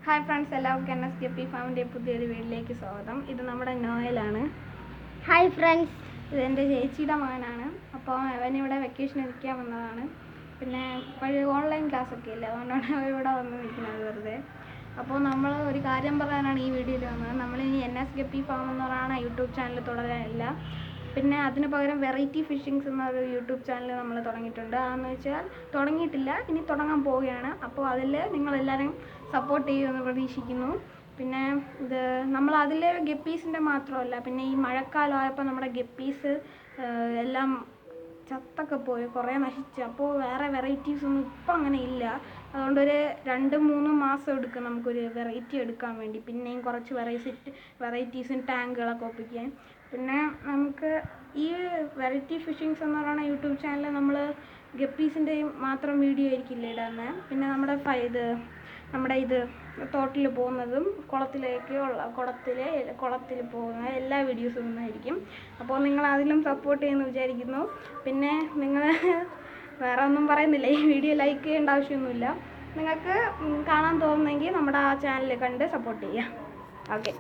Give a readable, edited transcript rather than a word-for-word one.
Hi friends, എല്ലാവർക്കും NSKP ഫാമിൻ്റെ പുതിയൊരു വീട്ടിലേക്ക് സ്വാഗതം. ഇത് നമ്മുടെ നോയലാണ്. ഹായ് ഫ്രണ്ട്സ്, ഇതെൻ്റെ ചേച്ചിയുടെ മകനാണ്. അപ്പോൾ അവനിവിടെ വെക്കേഷൻ ഇരിക്കാൻ വന്നതാണ്. പിന്നെ ഇപ്പോഴും ഓൺലൈൻ ക്ലാസ്സൊക്കെ ഇല്ല, അതുകൊണ്ടാണ് ഇവിടെ വന്ന് നിൽക്കുന്നത് വെറുതെ. അപ്പോൾ നമ്മൾ ഒരു കാര്യം പറയാനാണ് ഈ വീഡിയോയിൽ വന്നത്. നമ്മളിനി NSKP ഫാം എന്ന് പറയുന്ന യൂട്യൂബ് ചാനൽ തുടരാനില്ല. പിന്നെ അതിന് പകരം വെറൈറ്റി ഫിഷിങ്സ് എന്നൊരു യൂട്യൂബ് ചാനൽ നമ്മൾ തുടങ്ങിയിട്ടുണ്ട്. അതെന്ന് വെച്ചാൽ തുടങ്ങിയിട്ടില്ല, ഇനി തുടങ്ങാൻ പോവുകയാണ്. അപ്പോൾ അതിൽ നിങ്ങളെല്ലാവരും സപ്പോർട്ട് ചെയ്യുമെന്ന് പ്രതീക്ഷിക്കുന്നു. പിന്നെ ഇത് നമ്മൾ അതിൽ ഗപ്പീസിൻ്റെ മാത്രമല്ല, പിന്നെ ഈ മഴക്കാലമായപ്പോൾ നമ്മുടെ ഗപ്പീസ് എല്ലാം ചത്തൊക്കെ പോയി, കുറേ നശിച്ചു. അപ്പോൾ വേറെ വെറൈറ്റീസൊന്നും ഇപ്പം അങ്ങനെ ഇല്ല. അതുകൊണ്ടൊരു 2-3 മാസം എടുക്കും നമുക്കൊരു വെറൈറ്റി എടുക്കാൻ വേണ്ടി. പിന്നെയും കുറച്ച് വെറൈറ്റീസും ടാങ്കുകളൊക്കെ ഒപ്പിക്കാൻ. പിന്നെ നമുക്ക് ഈ വെറൈറ്റി ഫിഷിങ്സ് എന്ന് പറയുന്ന യൂട്യൂബ് ചാനലിൽ നമ്മൾ ഗപ്പീസിൻ്റെയും മാത്രം വീഡിയോ ആയിരിക്കില്ല ഇടുന്നത്. പിന്നെ നമ്മുടെ തോട്ടിൽ പോകുന്നതും കുളത്തിൽ പോകുന്ന എല്ലാ വീഡിയോസും ഒന്നായിരിക്കും. അപ്പോൾ നിങ്ങൾ അതിലും സപ്പോർട്ട് ചെയ്യുമെന്ന് വിചാരിക്കുന്നു. പിന്നെ നിങ്ങൾ വേറെ ഒന്നും പറയുന്നില്ല, ഈ വീഡിയോ ലൈക്ക് ചെയ്യേണ്ട ആവശ്യമൊന്നുമില്ല. നിങ്ങൾക്ക് കാണാൻ തോന്നുന്നെങ്കിൽ നമ്മുടെ ആ ചാനൽ കണ്ട് സപ്പോർട്ട് ചെയ്യാം. ഓക്കെ.